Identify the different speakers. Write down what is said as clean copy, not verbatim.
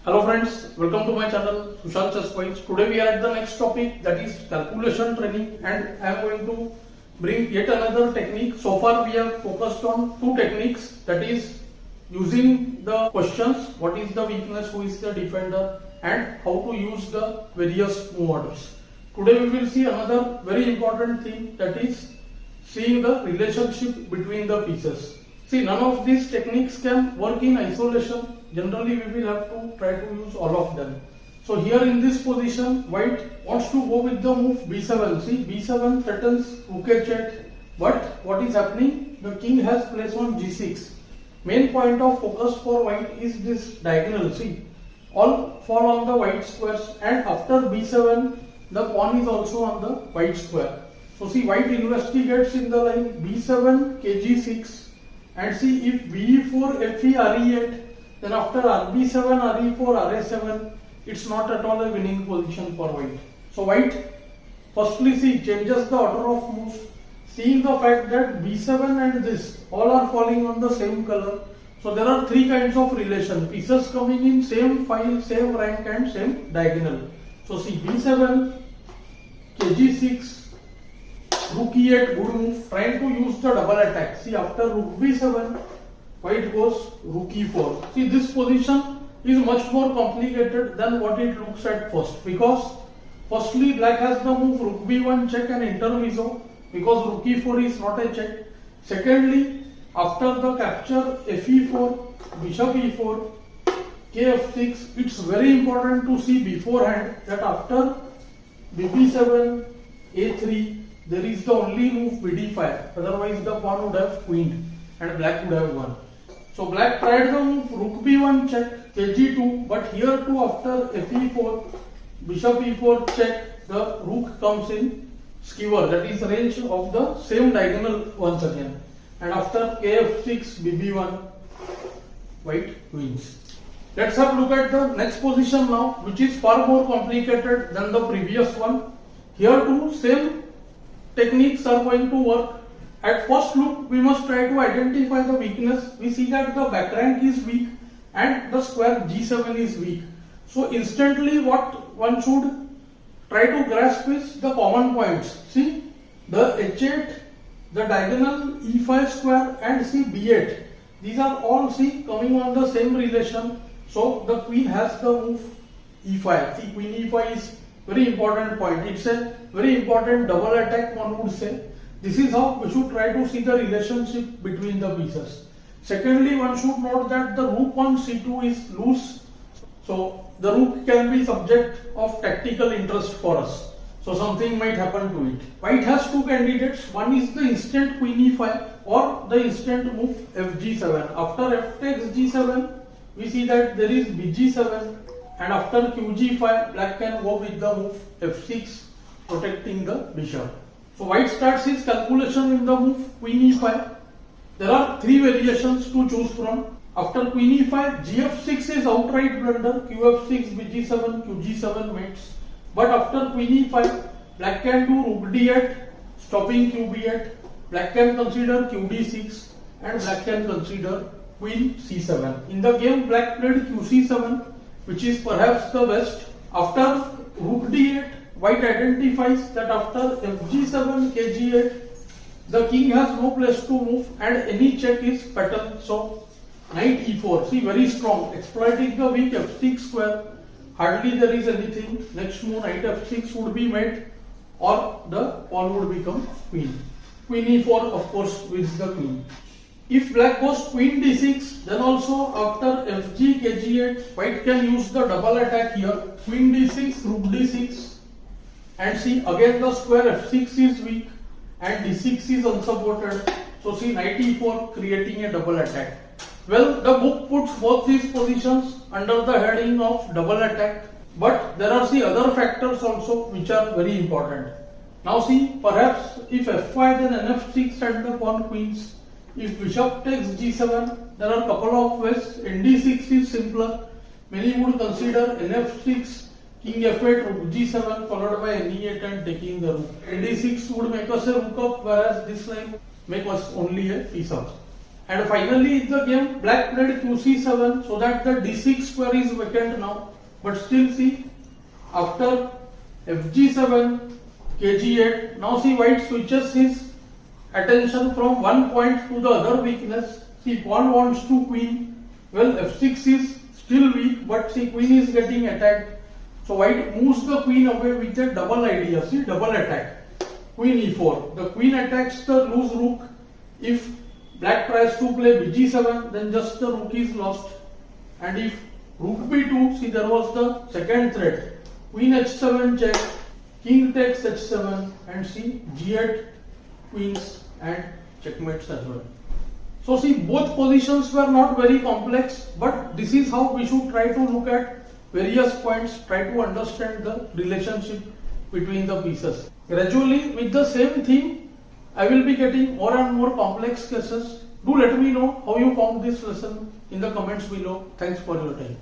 Speaker 1: Hello friends, welcome to my channel Sushant. Today we are at the next topic, that is calculation training, and I am going to bring yet another technique. So far we have focused on two techniques, that is using the questions, what is the weakness, who is the defender, and how to use the various move orders. Today we will see another very important thing, that is seeing the relationship between the pieces. See, none of these techniques can work in isolation. Generally, we will have to try to use all of them. So here in this position, white wants to go with the move b7. See, b7 threatens rook h8. But what is happening? The king has place on g6. Main point of focus for white is this diagonal. See, all fall on the white squares, and after b7, the pawn is also on the white square. So see, white investigates in the line b7, kg6. And see, if be4, fe, re8, then after rb7, re4, ra7, it's not at all a winning position for white. So white firstly see changes the order of moves, seeing the fact that b7 and this all are falling on the same color. So there are three kinds of relation, pieces coming in same file, same rank and same diagonal. So see, b7, kg6, rook e8, good move, trying to use the double attack. See, after rook b7, white goes rook e4. See, this position is much more complicated than what it looks at first, because firstly black has the move rook b1 check and intermezzo, because rook e4 is not a check. Secondly, after the capture fe4, bishop e4, kf6, it's very important to see beforehand that after bb7, a3, there is the only move bd5, otherwise the pawn would have queened and black would have won. So black tried the move rook b1 check, kg2, but here too after fe4, bishop e4 check, the rook comes in skewer, that is range of the same diagonal once again. And after kf6, bb1, white wins. Let's have a look at the next position now, which is far more complicated than the previous one. Here too same techniques are going to work. At first look, we must try to identify the weakness. We see that the back rank is weak and the square g7 is weak. So instantly what one should try to grasp is the common points. See, the h8, the diagonal e5 square, and see b8. These are all see coming on the same relation. So the queen has the move e5. See, queen e5 is very important point. It's a very important double attack, one would say. This is how we should try to see the relationship between the pieces. Secondly, one should note that the rook on c2 is loose. So the rook can be subject of tactical interest for us. So something might happen to it. White has two candidates. One is the instant queen e5 or the instant move fg7. After f takes g7, we see that there is bg7. And after qg5, black can go with the move f6, protecting the bishop. So white starts his calculation in the move queen e5. There are three variations to choose from. After queen e5, gf6 is outright blunder, qf6, bg7, qg7 mates. But after queen e5, black can do rook d8, stopping qb8. Black can consider qd6 and black can consider queen c7. In the game, black played qc7, which is perhaps the best. After rook d8, white identifies that after fg7, kg8, the king has no place to move and any check is fatal. So knight e4, see, very strong, exploiting the weak f6 square. Hardly there is anything. Next move knight f6 would be made or the pawn would become queen. Queen e4 of course wins the queen. If black goes queen d6, then also after fg, kg8, white can use the double attack here. Queen d6, rook d6, and see again the square f6 is weak and d6 is unsupported. So see, knight e4 creating a double attack. Well, the book puts both these positions under the heading of double attack, but there are see other factors also which are very important. Now see, perhaps if f5, then nf6 and the pawn queens. If bishop takes g7, there are a couple of ways. nd6 is simpler. Many would consider nf6, king f8, rook g7 followed by ne8 and taking the rook. nd6 would make us a rook up, whereas this line make us only a piece up. And finally in the game, black played QC7 so that the D6 square is vacant now. But still see, after FG7, KG8, now see white switches his attention from one point to the other weakness. See, pawn wants to queen. Well, F6 is still weak, but see, queen is getting attacked. So white moves the queen away with a double idea. See, double attack. Queen E4. The queen attacks the loose rook. If black tries to play BG7, then just the rook is lost. And if rook B2, see, there was the second threat. Queen H7 check, king takes H7, and see, G8 queens and checkmates as well. So see, both positions were not very complex, but this is how we should try to look at various points, try to understand the relationship between the pieces. Gradually, with the same theme, I will be getting more and more complex cases. Do let me know how you found this lesson in the comments below. Thanks for your time.